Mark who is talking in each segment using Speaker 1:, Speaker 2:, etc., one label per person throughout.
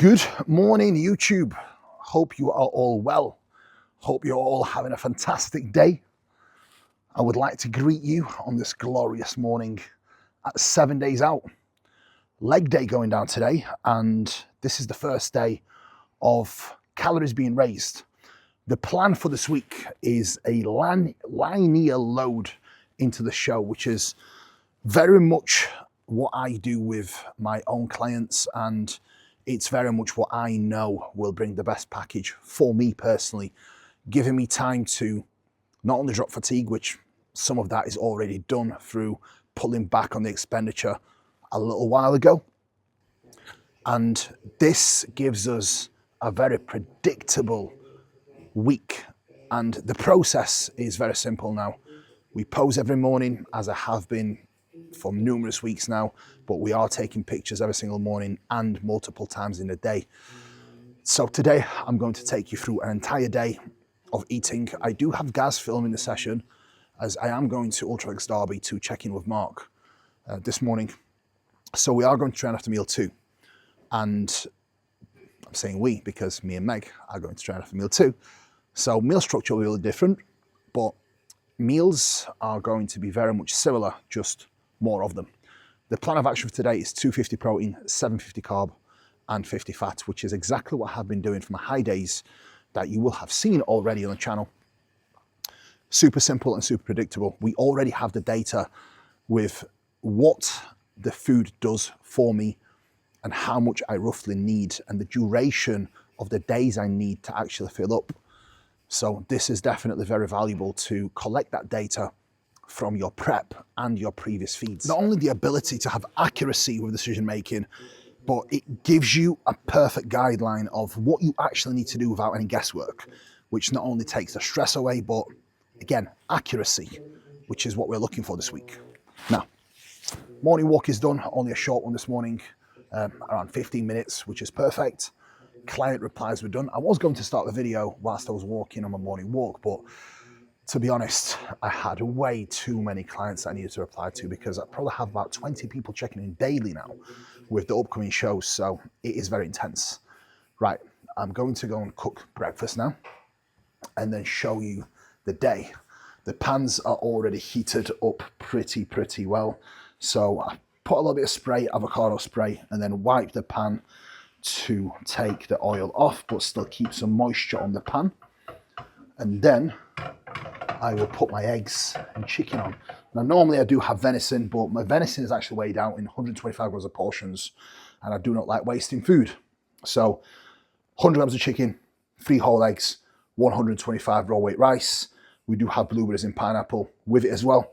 Speaker 1: Good morning, YouTube. Hope you are all well. Hope you're all having a fantastic day. I would like to greet you on this glorious morning at 7 days out. Leg day going down today, and this is the first day of calories being raised. The plan for this week is a linear load into the show, which is very much what I do with my own clients, and it's very much what I know will bring the best package for me personally, giving me time to not only drop fatigue, which some of that is already done through pulling back on the expenditure a little while ago. And this gives us a very predictable week. And the process is very simple now. We pose every morning, as I have been for numerous weeks now, but we are taking pictures every single morning and multiple times in the day. So today I'm going to take you through an entire day of eating. I do have guys filming the session, as I am going to UltraFlex Derby to check in with Marc this morning. So we are going to train after meal too. And I'm saying we because me and Meg are going to train after meal too. So meal structure will be a little different, but meals are going to be very much similar, just more of them. The plan of action for today is 250 protein, 750 carb, and 50 fat, which is exactly what I have been doing for my high days that you will have seen already on the channel. Super simple and super predictable. We already have the data with what the food does for me and how much I roughly need and the duration of the days I need to actually fill up. So this is definitely very valuable to collect that data from your prep and your previous feeds. Not only the ability to have accuracy with decision making, but it gives you a perfect guideline of what you actually need to do without any guesswork, which not only takes the stress away, but again, accuracy, which is what we're looking for this week. Now, morning walk is done, only a short one this morning, around 15 minutes, which is perfect. Client replies were done. I was going to start the video whilst I was walking on my morning walk, but to be honest, I had way too many clients that I needed to reply to because I probably have about 20 people checking in daily now with the upcoming shows, so it is very intense. Right, I'm going to go and cook breakfast now and then show you the day. The pans are already heated up pretty well, so I put a little bit of spray, avocado spray, and then wipe the pan to take the oil off but still keep some moisture on the pan. And then I will put my eggs and chicken on. Now normally I do have venison, but my venison is actually weighed out in 125 grams of portions, and I do not like wasting food. So 100 grams of chicken, 3 whole eggs, 125 raw weight rice. We do have blueberries and pineapple with it as well,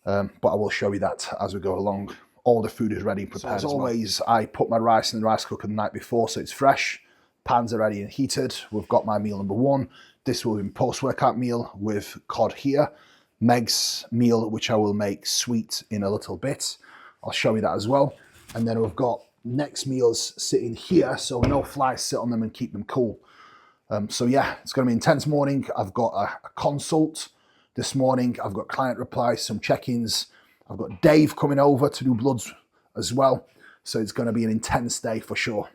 Speaker 1: but I will show you that as we go along. All the food is ready and prepared. So as always, I put my rice in the rice cooker the night before so it's fresh. Pans are ready and heated. We've got my meal number 1. This will be post-workout meal with cod here. Meg's meal, which I will make sweet in a little bit. I'll show you that as well. And then we've got next meals sitting here, so no flies sit on them and keep them cool. So yeah, it's going to be an intense morning. I've got a consult this morning. I've got client replies, some check-ins. I've got Dave coming over to do bloods as well. So it's going to be an intense day for sure.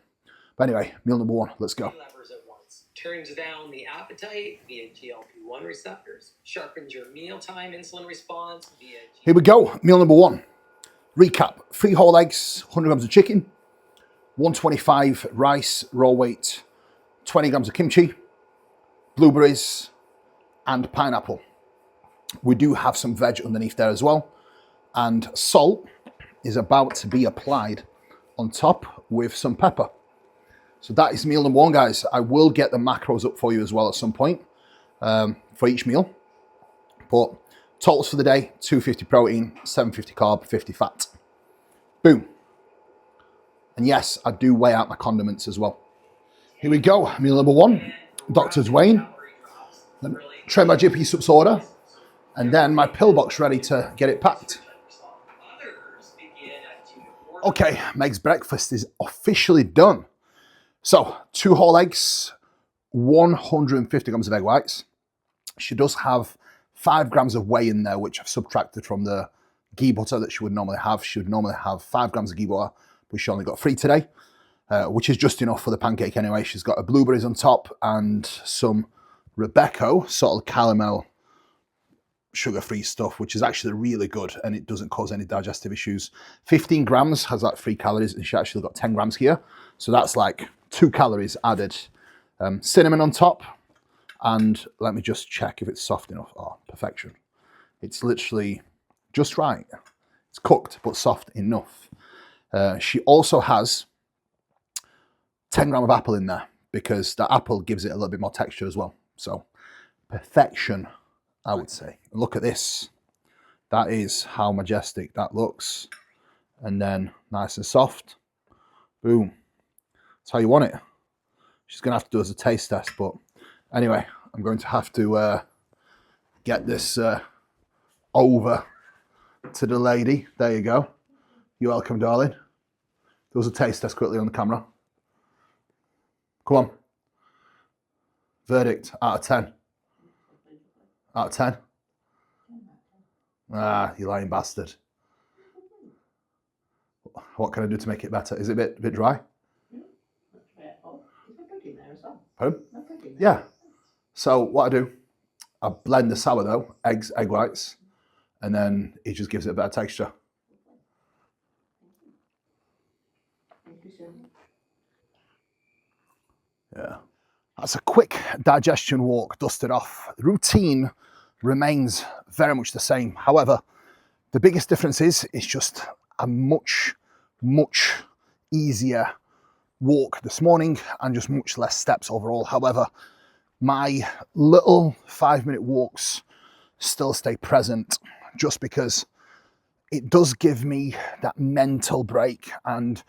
Speaker 1: But anyway, meal number 1, let's go.
Speaker 2: Turns down the appetite via GLP-1 receptors, sharpens your mealtime insulin response via...
Speaker 1: Here we go, meal number 1. Recap, 3 whole eggs, 100 grams of chicken, 125 rice, raw weight, 20 grams of kimchi, blueberries, and pineapple. We do have some veg underneath there as well. And salt is about to be applied on top with some pepper. So that is meal number 1, guys. I will get the macros up for you as well at some point for each meal. But totals for the day, 250 protein, 750 carb, 50 fat. Boom. And yes, I do weigh out my condiments as well. Here we go, meal number 1. Dr. Dwayne. Tray my GP subs order. And then my pill box ready to get it packed. Okay, Meg's breakfast is officially done. So 2 whole eggs, 150 grams of egg whites. She does have 5 grams of whey in there, which I've subtracted from the ghee butter that she would normally have. She would normally have 5 grams of ghee butter, but she only got 3 today. which is just enough for the pancake anyway. She's got her blueberries on top and some Rebecca, sort of caramel, sugar-free stuff, which is actually really good and it doesn't cause any digestive issues. 15 grams has like 3 calories and she actually got 10 grams here. So that's like 2 calories added. Cinnamon on top. And let me just check if it's soft enough. Oh, perfection. It's literally just right. It's cooked, but soft enough. She also has 10 grams of apple in there because the apple gives it a little bit more texture as well. So perfection, I would say. Look at this. That is how majestic that looks. And then nice and soft. Boom. That's how you want it. She's going to have to do as a taste test, but anyway, I'm going to have to get this over to the lady. There you go. You're welcome, darling. There was a taste test quickly on the camera. Come on. Verdict out of 10. Out of 10. Ah, you lying bastard. What can I do to make it better? Is it a bit dry? Pardon? Yeah. So what I do, I blend the sourdough, eggs, egg whites, and then it just gives it a better texture. Yeah. That's a quick digestion walk, dusted off. The routine remains very much the same. However, the biggest difference is it's just a much easier walk this morning and just much less steps overall. However, my little 5-minute walks still stay present just because it does give me that mental break. And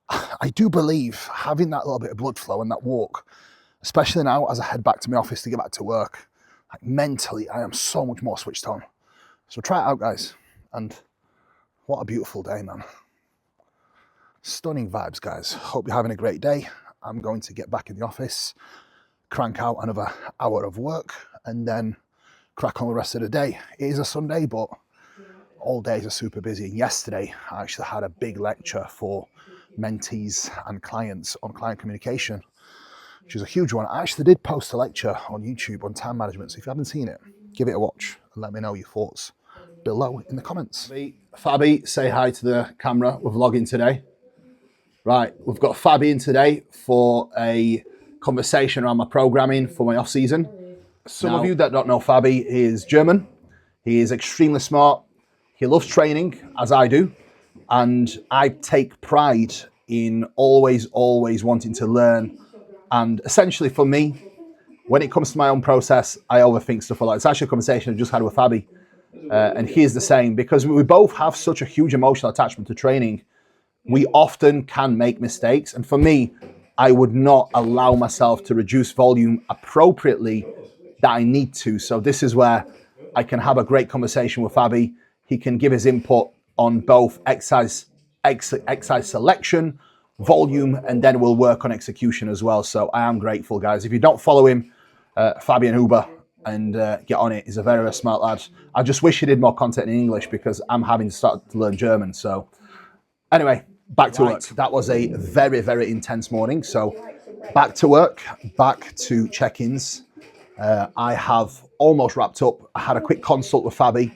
Speaker 1: I do believe having that little bit of blood flow and that walk, especially now as I head back to my office to get back to work, like mentally, I am so much more switched on. So try it out, guys. And what a beautiful day, man. Stunning vibes, guys. Hope you're having a great day. I'm going to get back in the office, crank out another hour of work, and then crack on the rest of the day. It is a Sunday, but all days are super busy. And yesterday, I actually had a big lecture for mentees and clients on client communication, which is a huge one. I actually did post a lecture on YouTube on time management, so if you haven't seen it, give it a watch and let me know your thoughts below in the comments. Fabi, say hi to the camera. We're vlogging today. Right, we've got Fabi in today for a conversation around my programming for my off season. Some of you that don't know Fabi, he is German. He is extremely smart. He loves training, as I do. And I take pride in always wanting to learn. And essentially for me, when it comes to my own process, I overthink stuff a lot. It's actually a conversation I just had with Fabi. And he's the same, because we both have such a huge emotional attachment to training. We often can make mistakes. And for me, I would not allow myself to reduce volume appropriately that I need to. So this is where I can have a great conversation with Fabi. He can give his input on both exercise selection, volume, and then we'll work on execution as well. So I am grateful, guys. If you don't follow him, Fabian Huber, and get on it. He's a very, very smart lad. I just wish he did more content in English because I'm having to start to learn German. So anyway, back to work. That was a very, very intense morning. So back to work, back to check-ins. I have almost wrapped up. I had a quick consult with Fabi,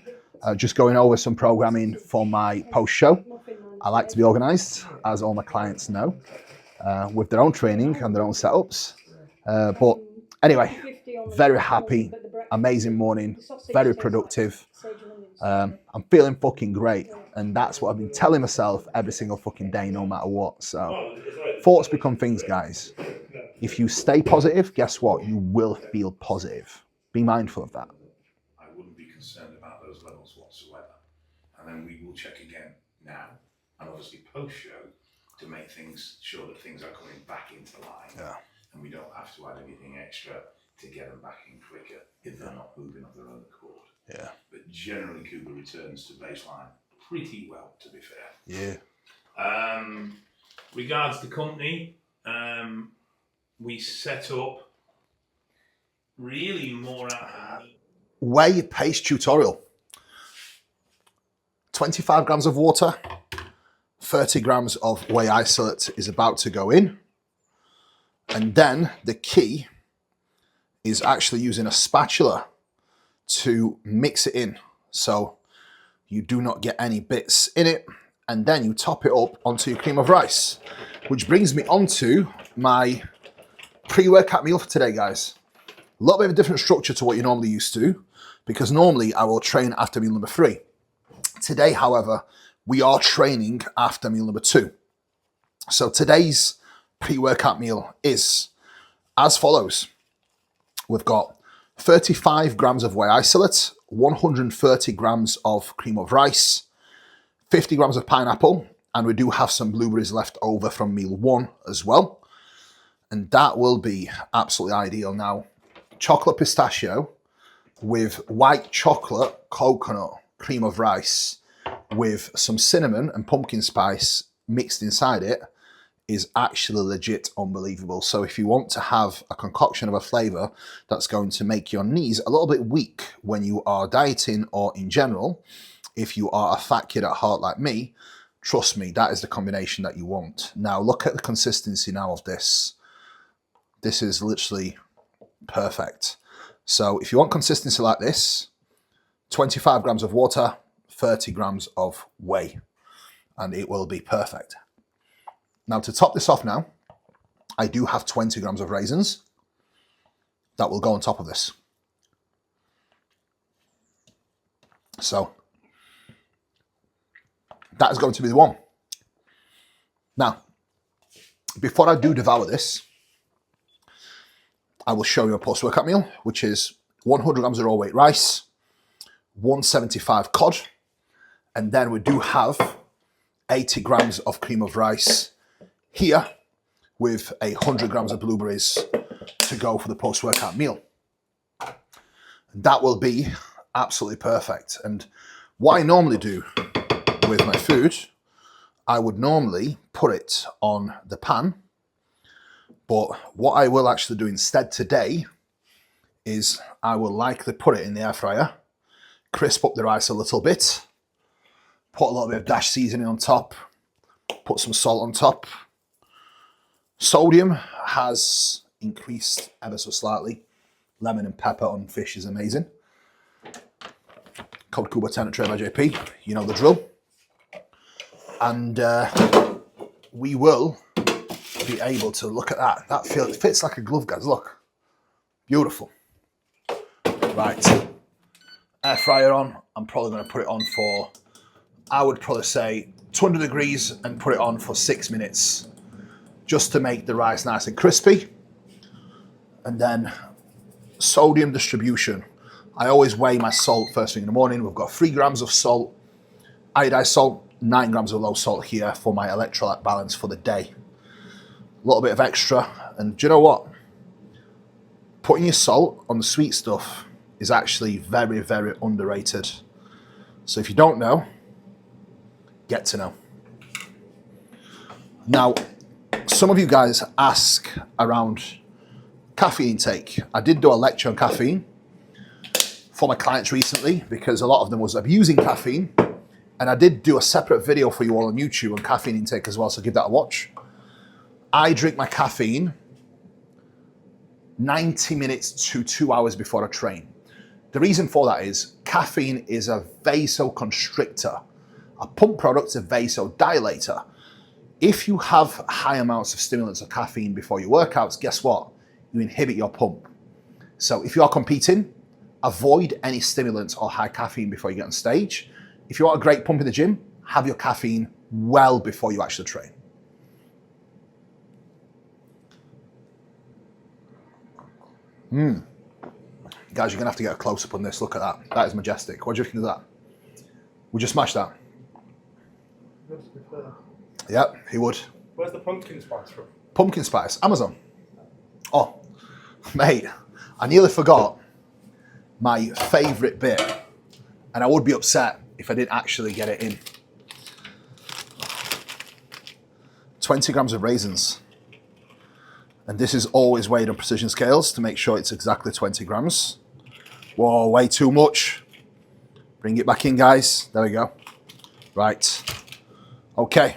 Speaker 1: just going over some programming for my post-show. I like to be organized, as all my clients know, with their own training and their own setups. But anyway, very happy, amazing morning, very productive. I'm feeling fucking great. And that's what I've been telling myself every single fucking day, no matter what. So thoughts become things, guys. If you stay positive, guess what? You will feel positive. Be mindful of that.
Speaker 3: I wouldn't be concerned about those levels whatsoever. And then we will check again now, and obviously post-show, to make sure that things are coming back into line.
Speaker 1: Yeah.
Speaker 3: And we don't have to add anything extra to get them back in quicker if they're not moving of their own accord.
Speaker 1: Yeah.
Speaker 3: But generally, Kuba returns to baseline pretty well, to be fair.
Speaker 1: Yeah.
Speaker 3: Regards the company, we set up really more out of
Speaker 1: Whey paste tutorial. 25 grams of water, 30 grams of whey isolate is about to go in. And then the key is actually using a spatula to mix it in so you do not get any bits in it. And then you top it up onto your cream of rice, which brings me onto my pre-workout meal for today, guys. A little bit of a different structure to what you're normally used to, because normally I will train after meal number 3. Today, however, we are training after meal number 2. So today's pre-workout meal is as follows. We've got 35 grams of whey isolate, 130 grams of cream of rice, 50 grams of pineapple, and we do have some blueberries left over from meal 1 as well. And that will be absolutely ideal. Now, chocolate pistachio with white chocolate coconut cream of rice with some cinnamon and pumpkin spice mixed inside it is actually legit unbelievable. So if you want to have a concoction of a flavor that's going to make your knees a little bit weak when you are dieting or in general, if you are a fat kid at heart like me, trust me, that is the combination that you want. Now look at the consistency now of this. This is literally perfect. So if you want consistency like this, 25 grams of water, 30 grams of whey, and it will be perfect. Now to top this off now, I do have 20 grams of raisins that will go on top of this. So that is going to be the one. Now, before I do devour this, I will show you a post-workout meal, which is 100 grams of raw weight rice, 175 cod, and then we do have 80 grams of cream of rice here with 100 grams of blueberries to go for the post-workout meal. That will be absolutely perfect. And what I normally do with my food, I would normally put it on the pan, but what I will actually do instead today is I will likely put it in the air fryer, crisp up the rice a little bit, put a little bit of dash seasoning on top, put some salt on top. Sodium has increased ever so slightly. Lemon and pepper on fish is amazing. Code Cuba Territory by JP, you know the drill. And we will be able to look at that. That fits like a glove, guys, look. Beautiful. Right, air fryer on. I'm probably going to put it on for, I would probably say 200 degrees and put it on for 6 minutes just to make the rice nice and crispy. And then sodium distribution. I always weigh my salt first thing in the morning. We've got 3 grams of salt, iodized salt, 9 grams of low salt here for my electrolyte balance for the day. A little bit of extra. And do you know what? Putting your salt on the sweet stuff is actually very, very underrated. So if you don't know, get to know. Now, some of you guys ask around caffeine intake. I did do a lecture on caffeine for my clients recently because a lot of them was abusing caffeine. And I did do a separate video for you all on YouTube on caffeine intake as well, so give that a watch. I drink my caffeine 90 minutes to 2 hours before I train. The reason for that is caffeine is a vasoconstrictor. A pump product is a vasodilator. If you have high amounts of stimulants or caffeine before your workouts, guess what? You inhibit your pump. So if you are competing, avoid any stimulants or high caffeine before you get on stage. If you want a great pump in the gym, have your caffeine well before you actually train. Guys, you're gonna have to get a close-up on this. Look at that. That is majestic. What do you think of that? Would you smash that? Yep, he would.
Speaker 4: Where's the pumpkin spice from?
Speaker 1: Pumpkin spice, Amazon. Oh, mate, I nearly forgot my favourite bit, and I would be upset if I didn't actually get it in. 20 grams of raisins. And this is always weighed on precision scales to make sure it's exactly 20 grams. Whoa, way too much. Bring it back in, guys. There we go. Right. Okay.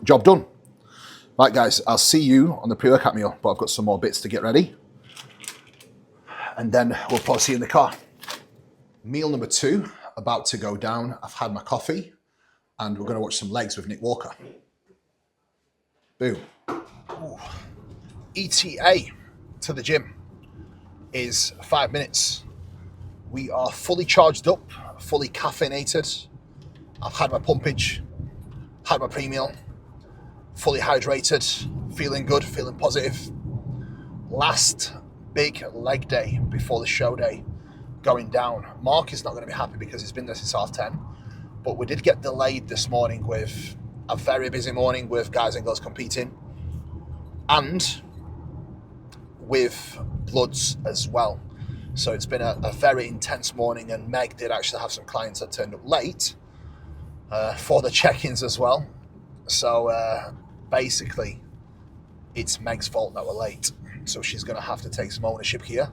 Speaker 1: Job done. Right, guys, I'll see you on the pre-workout meal, but I've got some more bits to get ready. And then we'll probably see you in the car. Meal number 2, about to go down. I've had my coffee, and we're going to watch some legs with Nick Walker. Boom. Ooh. ETA to the gym is 5 minutes. We are fully charged up, fully caffeinated. I've had my pumpage, had my pre-meal, fully hydrated, feeling good, feeling positive. Last big leg day before the show day going down. Marc is not going to be happy because he's been there since 10:30, but we did get delayed this morning with a very busy morning with guys and girls competing and with bloods as well. So it's been a very intense morning, and Meg did actually have some clients that turned up late for the check-ins as well. So basically it's Meg's fault that we're late. So she's going to have to take some ownership here,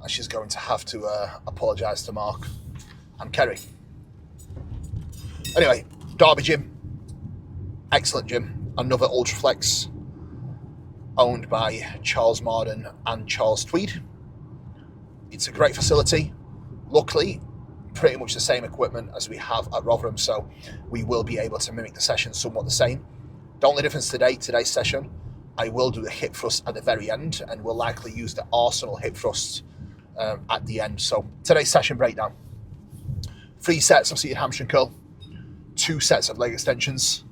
Speaker 1: and she's going to have to apologise to Marc and Kerry. Anyway, Derby Gym, excellent gym, another UltraFlex, owned by Charles Marden and Charles Tweed. It's a great facility. Luckily, pretty much the same equipment as we have at Rotherham, so we will be able to mimic the session somewhat the same. The only difference today's session, I will do the hip thrust at the very end, and we'll likely use the Arsenal hip thrust at the end. So today's session breakdown: 3 sets of seated hamstring curl, 2 sets of leg extensions,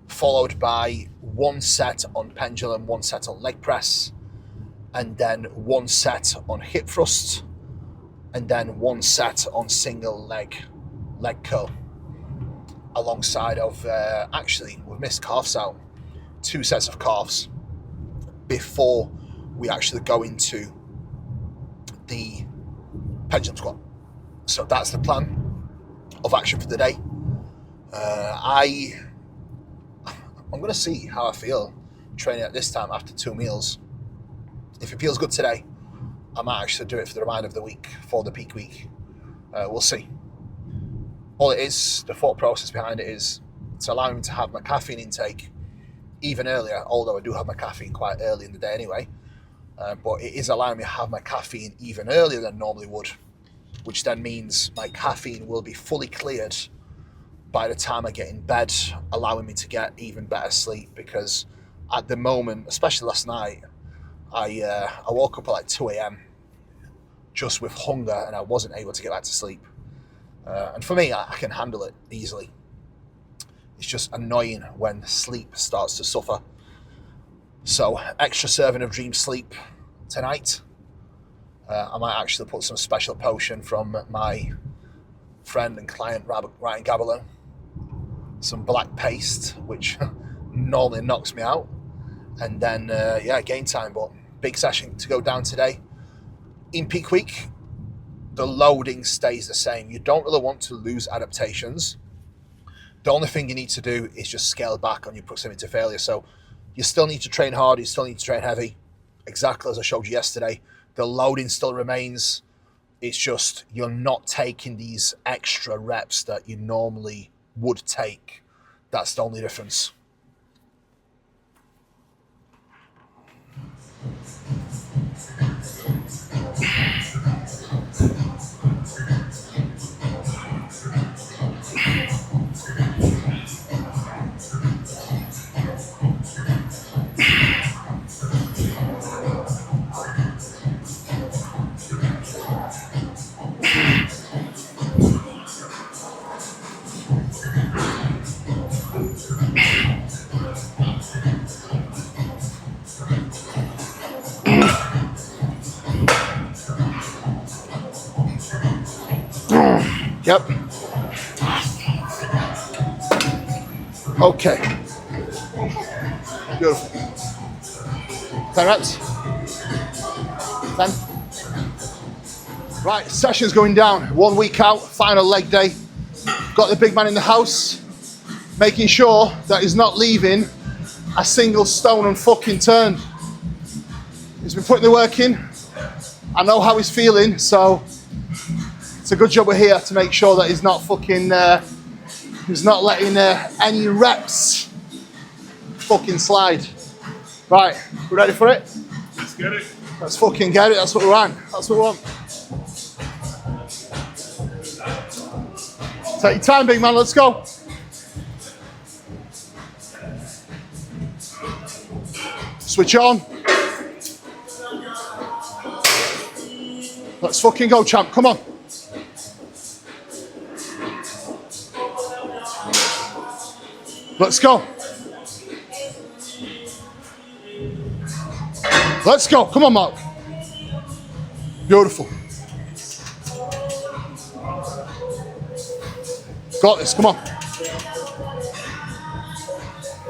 Speaker 1: followed by 1 set on pendulum, 1 set on leg press, and then 1 set on hip thrust, and then 1 set on single leg curl, alongside of, actually, we've missed calves out, 2 sets of calves before we actually go into the pendulum squat. So that's the plan of action for the day. I'm going to see how I feel training at this time after 2 meals. If it feels good today, I might actually do it for the remainder of the week, for the peak week. We'll see. All it is, the thought process behind it is, it's allowing me to have my caffeine intake even earlier, although I do have my caffeine quite early in the day anyway. But it is allowing me to have my caffeine even earlier than normally would, which then means my caffeine will be fully cleared by the time I get in bed, allowing me to get even better sleep. Because at the moment, especially last night, I woke up at like 2 a.m. just with hunger, and I wasn't able to get back to sleep. And for me, I can handle it easily. It's just annoying when sleep starts to suffer. So extra serving of Dream Sleep tonight. I might actually put some special potion from my friend and client Ryan Gabelin, some black paste, which normally knocks me out, and then game time. But big session to go down today. In peak week, the loading stays the same. You don't really want to lose adaptations. The only thing you need to do is just scale back on your proximity to failure. So you still need to train hard, you still need to train heavy, exactly as I showed you yesterday. The loading still remains. It's just you're not taking these extra reps that you normally would take. That's the only difference. Yep. Okay. Beautiful. 10 reps. 10. Right, session's going down. 1 week out, final leg day. Got the big man in the house, making sure that he's not leaving a single stone unfucking turned. He's been putting the work in. I know how he's feeling, so it's a good job we're here to make sure that he's not fucking, he's not letting any reps fucking slide. Right, we ready for it?
Speaker 4: Let's get it.
Speaker 1: Let's fucking get it. That's what we're on. That's what we want. Take your time, big man. Let's go. Switch on. Let's fucking go, champ. Come on. Let's go. Let's go. Come on, Marc. Beautiful. Got this. Come on.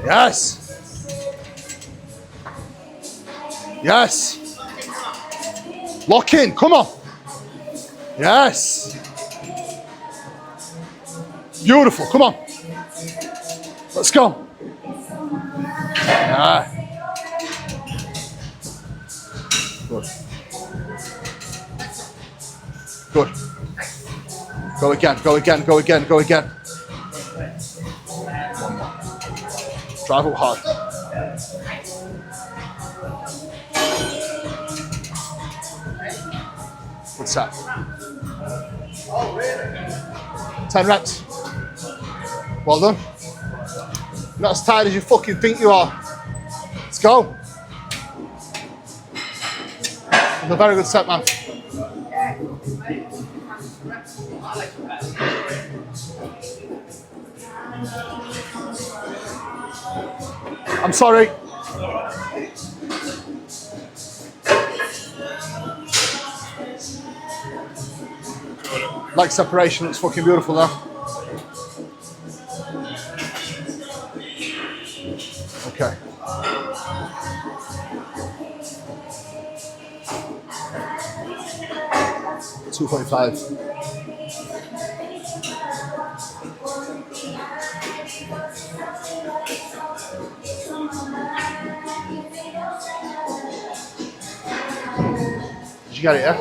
Speaker 1: Yes. Yes. Lock in. Come on. Yes. Beautiful. Come on. Let's go. Yeah. Good. Good. Go again, go again, go again, go again. One more. Drive it hard. What's that? 10 reps. Well done. You're not as tired as you fucking think you are. Let's go. That's a very good set, man. I'm sorry. Leg separation looks fucking beautiful now. Okay. $2.45. Did you get it, yeah?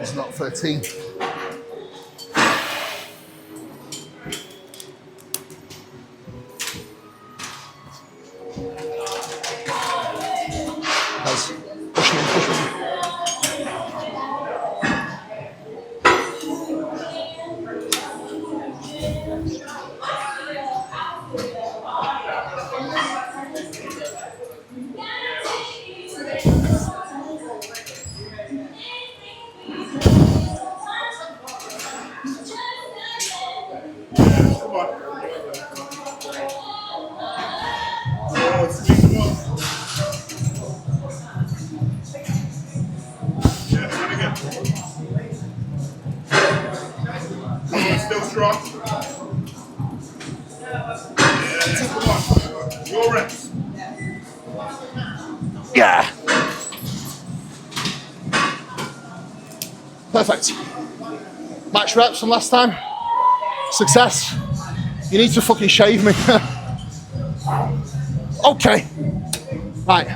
Speaker 1: It's not 13. Guys, push me in, push me in.
Speaker 4: Still strong. Yeah, come on. Your reps.
Speaker 1: Yeah. Perfect. Max reps from last time. Success. You need to fucking shave me. Okay. Right.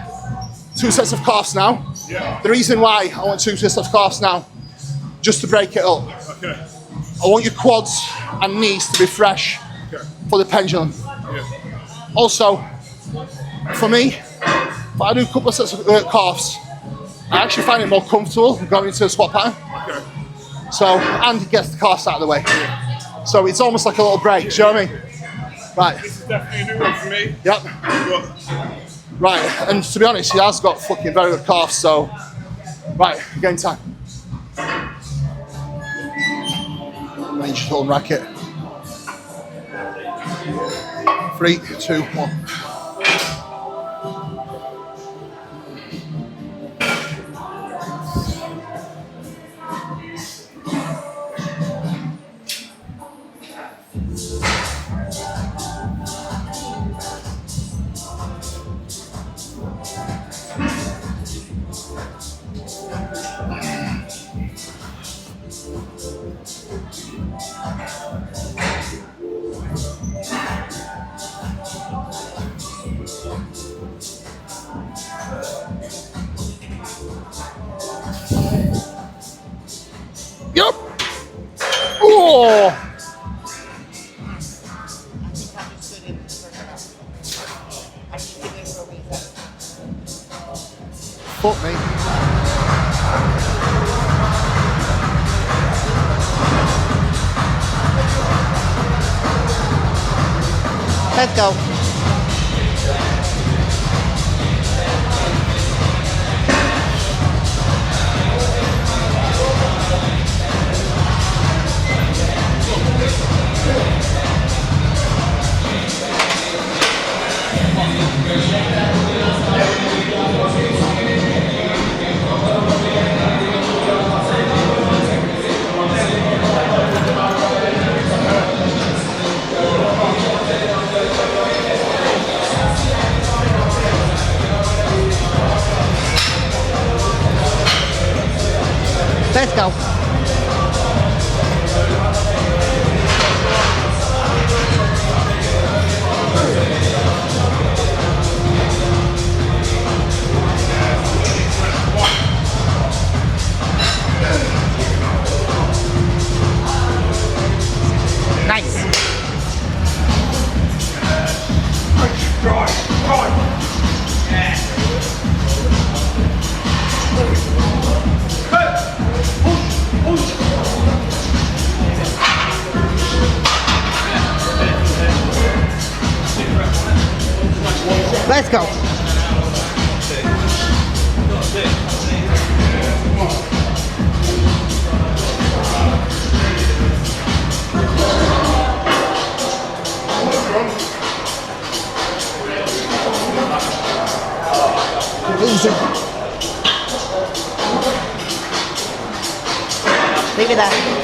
Speaker 1: 2 sets of calves now.
Speaker 4: Yeah.
Speaker 1: The reason why I want 2 sets of calves now, just to break it up.
Speaker 4: Okay.
Speaker 1: I want your quads and knees to be fresh for the pendulum.
Speaker 4: Yeah.
Speaker 1: Also, for me, if I do a couple of sets of calves, I actually find it more comfortable going into a squat pattern.
Speaker 4: Okay.
Speaker 1: So, and it gets the calves out of the way. So it's almost like a little break, do you know what I mean? Right.
Speaker 4: This is definitely a new one for me.
Speaker 1: Yep.
Speaker 4: But
Speaker 1: Right, and to be honest, he has got fucking very good calves, so... Right, game time. Range tool racket. 3 3, 2, 1. Yup. Oh. Fuck me. Let's go. Let's go. Nice. Let's go. Easy. Leave it there.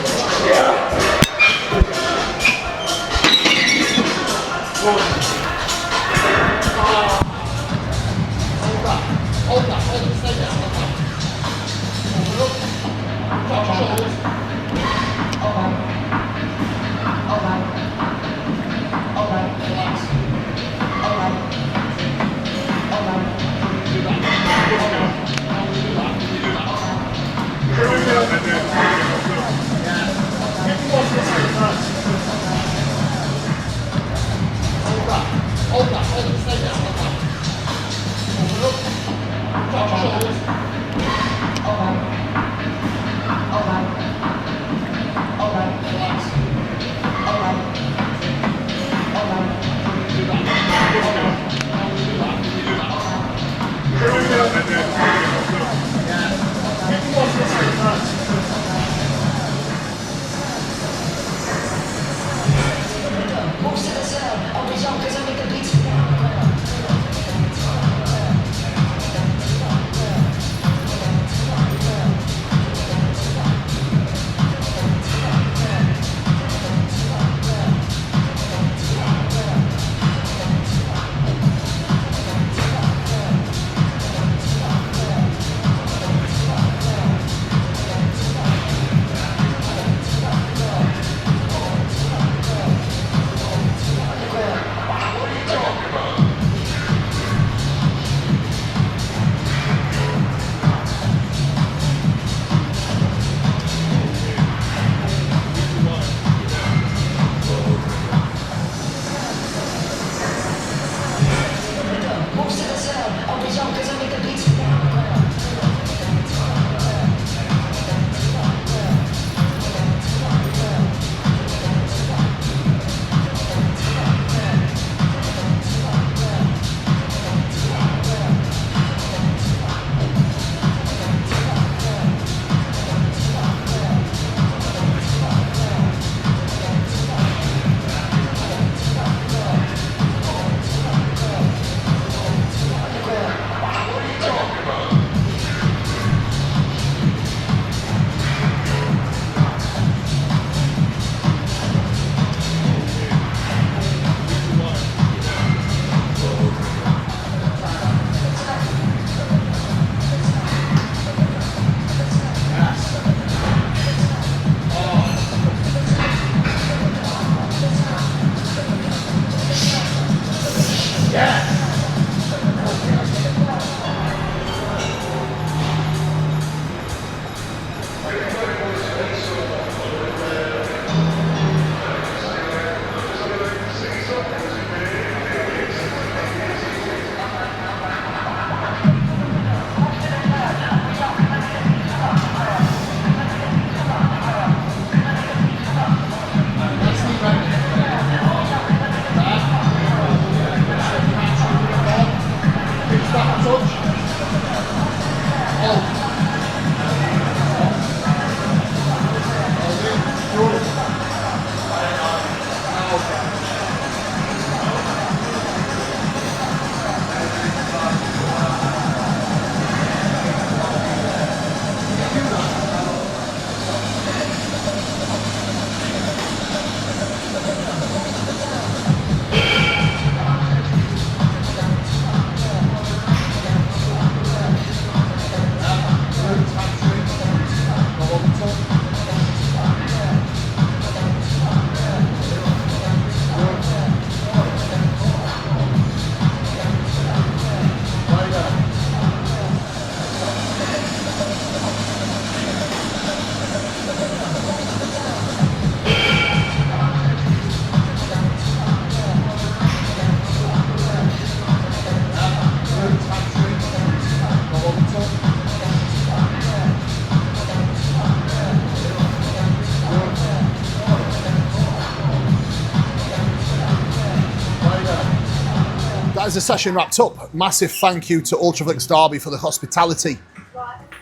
Speaker 1: That is the session wrapped up. Massive thank you to UltraFlex Derby for the hospitality.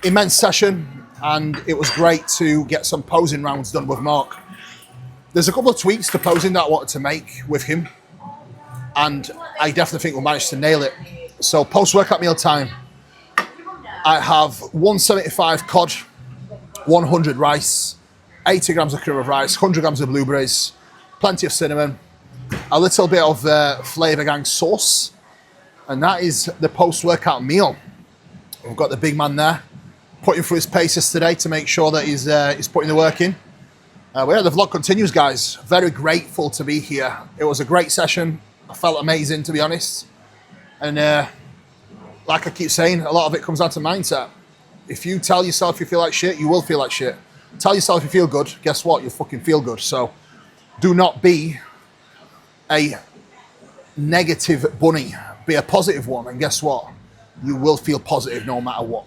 Speaker 1: Immense session, and it was great to get some posing rounds done with Marc. There's a couple of tweaks to posing that I wanted to make with him, and I definitely think we'll manage to nail it. So post-workout meal time, I have 175 cod, 100 rice, 80 grams of cream of rice, 100 grams of blueberries, plenty of cinnamon, a little bit of Flavor Gang sauce, and that is the post-workout meal. We've got the big man there, putting through his paces today to make sure that he's putting the work in. But yeah, the vlog continues, guys. Very grateful to be here. It was a great session. I felt amazing, to be honest. And like I keep saying, a lot of it comes down to mindset. If you tell yourself you feel like shit, you will feel like shit. Tell yourself you feel good, guess what? You'll fucking feel good. So do not be a negative bunny. Be a positive one, and guess what? You will feel positive no matter what.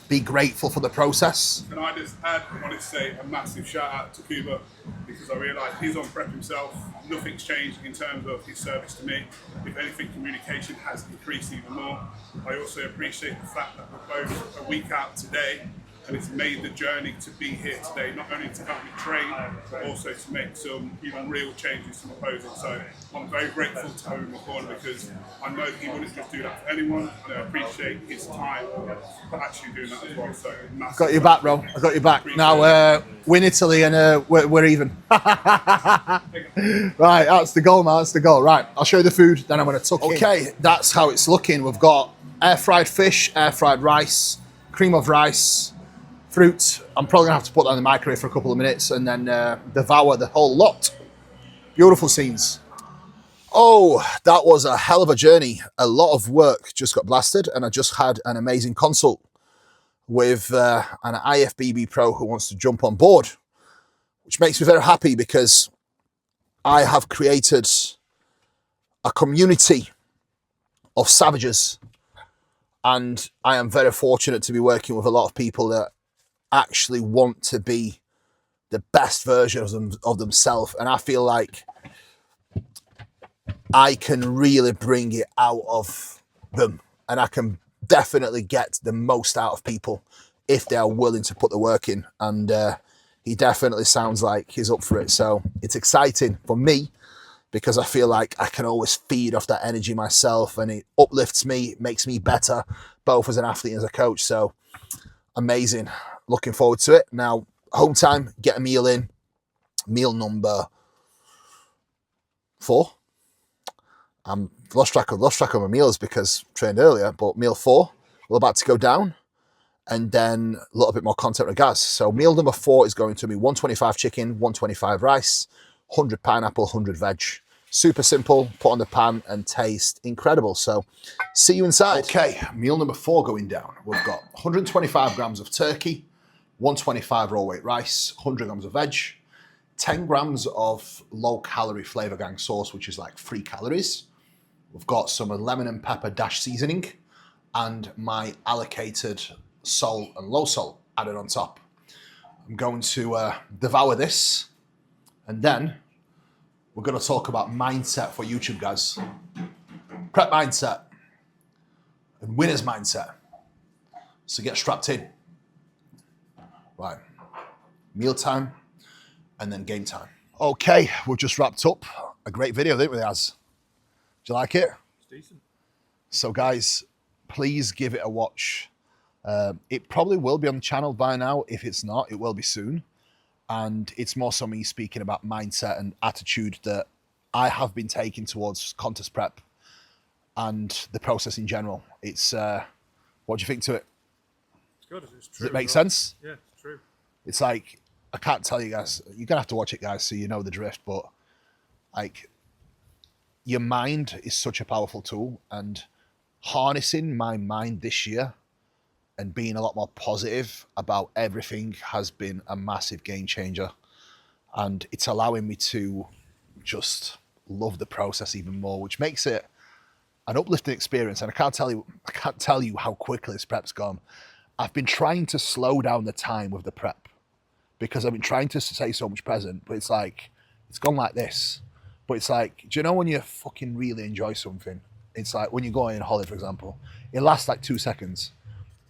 Speaker 1: Be grateful for the process.
Speaker 4: Can I just add, I wanted to say a massive shout out to Cuba, because I realised he's on prep himself. Nothing's changed in terms of his service to me. If anything, communication has increased even more. I also appreciate the fact that we're both a week out today, and it's made the journey to be here today, not only to help me train, but also to make some even real changes to my posing. So I'm very grateful to have him in my corner, because I know that he wouldn't just do that for anyone, and I appreciate his time for actually doing that as well. So
Speaker 1: got your back, bro. I got your back. Now win Italy and we're even. Right, that's the goal, man. That's the goal. Right, I'll show you the food, then I'm going to tuck in. Okay, that's how it's looking. We've got air fried fish, air fried rice, cream of rice, fruit. I'm probably gonna have to put that in the microwave for a couple of minutes and then devour the whole lot. Beautiful scenes. Oh, that was a hell of a journey. A lot of work just got blasted, and I just had an amazing consult with an IFBB pro who wants to jump on board, which makes me very happy, because I have created a community of savages, and I am very fortunate to be working with a lot of people that actually want to be the best version of themselves, and I feel like I can really bring it out of them, and I can definitely get the most out of people if they are willing to put the work in, and he definitely sounds like he's up for it. So it's exciting for me, because I feel like I can always feed off that energy myself, and it uplifts me, makes me better, both as an athlete and as a coach. So amazing. Looking forward to it. Now, home time, get a meal in. Meal number 4. I'm lost track of my meals because I trained earlier, but meal 4, we're about to go down, and then a little bit more content with gas. So meal number 4 is going to be 125 chicken, 125 rice, 100 pineapple, 100 veg. Super simple, put on the pan and taste incredible. So see you inside. Okay, meal number 4 going down. We've got 125 grams of turkey, 125 raw weight rice, 100 grams of veg, 10 grams of low calorie Flavor Gang sauce, which is like 3 calories. We've got some lemon and pepper dash seasoning, and my allocated salt and low salt added on top. I'm going to devour this, and then we're going to talk about mindset for YouTube, guys. Prep mindset. and winner's mindset. So get strapped in. Right, mealtime and then game time. Okay, we've just wrapped up a great video, didn't we, Az? Do you like it?
Speaker 4: It's decent.
Speaker 1: So guys, please give it a watch. It probably will be on the channel by now. If it's not, it will be soon. And it's more so me speaking about mindset and attitude that I have been taking towards contest prep and the process in general. It's, what do you think to it?
Speaker 4: It's good. It's true.
Speaker 1: Does it make sense?
Speaker 4: Yeah, it's true.
Speaker 1: It's like, I can't tell you guys, you're gonna have to watch it, guys, so you know the drift, but like, your mind is such a powerful tool, and harnessing my mind this year and being a lot more positive about everything has been a massive game changer. And it's allowing me to just love the process even more, which makes it an uplifting experience. And I can't tell you how quickly this prep's gone. I've been trying to slow down the time with the prep because I've been trying to stay so much present, but it's like, it's gone like this. But it's like, do you know when you fucking really enjoy something? It's like when you go on holiday, for example, it lasts like 2 seconds.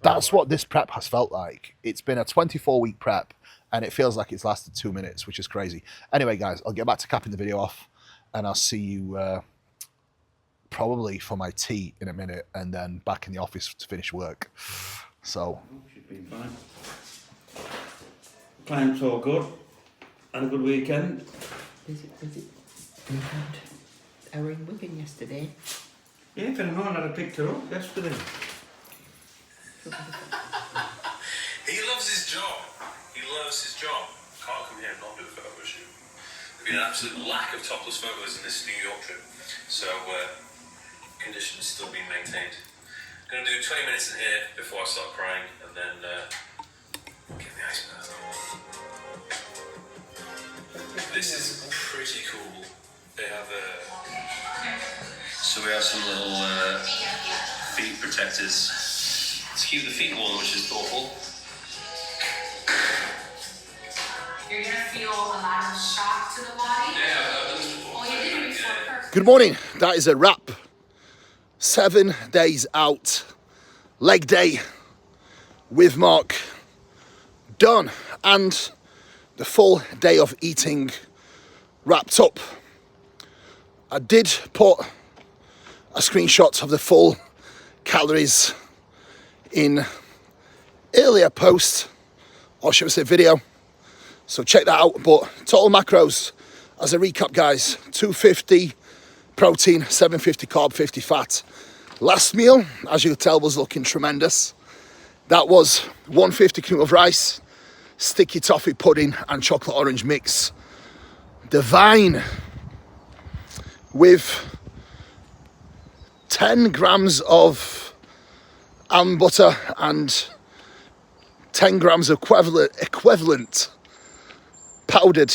Speaker 1: That's what this prep has felt like. It's been a 24-week prep and it feels like it's lasted 2 minutes, which is crazy. Anyway, guys, I'll get back to capping the video off and I'll see you probably for my tea in a minute and then back in the office to finish work. So.
Speaker 5: Should be fine. Client's all good. Had a good weekend.
Speaker 6: Busy. We had our in Wigan yesterday.
Speaker 5: Yeah, if anyone had picked her up yesterday.
Speaker 7: He loves his job. He loves his job. Can't come here and not do a photo shoot. There's been an absolute lack of topless photos in this New York trip, so conditions still being maintained. I'm going to do 20 minutes in here before I start crying, and then get the ice bath. This is pretty cool. They have so we have some little feet protectors to keep the feet warm, which is awful.
Speaker 8: You're gonna feel a lot of shock to the body.
Speaker 7: Yeah, I've done this before.
Speaker 8: Oh, you did it before. Perfect.
Speaker 1: Good morning. That is a wrap. 7 days out. Leg day with Marc. Done. And the full day of eating wrapped up. I did put a screenshot of the full calories in earlier post, or should I say video. So check that out. But total macros, as a recap, guys, 250 protein, 750 carb, 50 fat. Last meal, as you could tell, was looking tremendous. That was 150 cream of rice, sticky toffee pudding and chocolate orange mix. Divine, with 10 grams of almond butter and 10 grams of equivalent powdered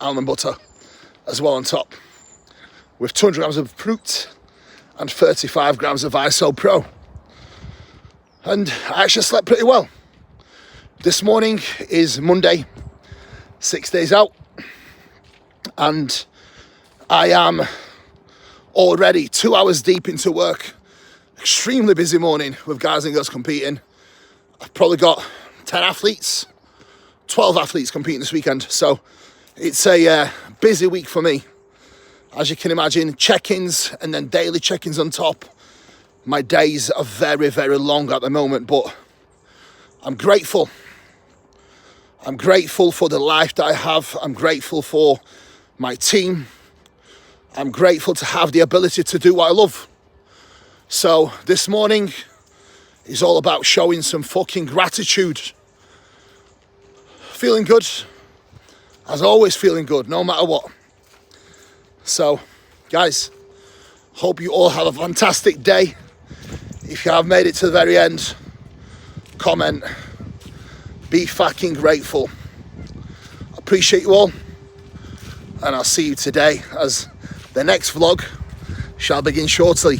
Speaker 1: almond butter as well on top, with 200 grams of fruit and 35 grams of ISO Pro. And I actually slept pretty well. This morning is Monday, 6 days out, and I am already 2 hours deep into work. Extremely busy morning with guys and girls competing. I've probably got 10 athletes, 12 athletes competing this weekend. So it's a busy week for me. As you can imagine, check-ins and then daily check-ins on top. My days are very, very long at the moment, but I'm grateful. I'm grateful for the life that I have. I'm grateful for my team. I'm grateful to have the ability to do what I love. So this morning is all about showing some fucking gratitude. Feeling good. As always, feeling good, no matter what. So, guys, hope you all have a fantastic day. If you have made it to the very end, comment. Be fucking grateful. Appreciate you all. And I'll see you today as the next vlog shall begin shortly.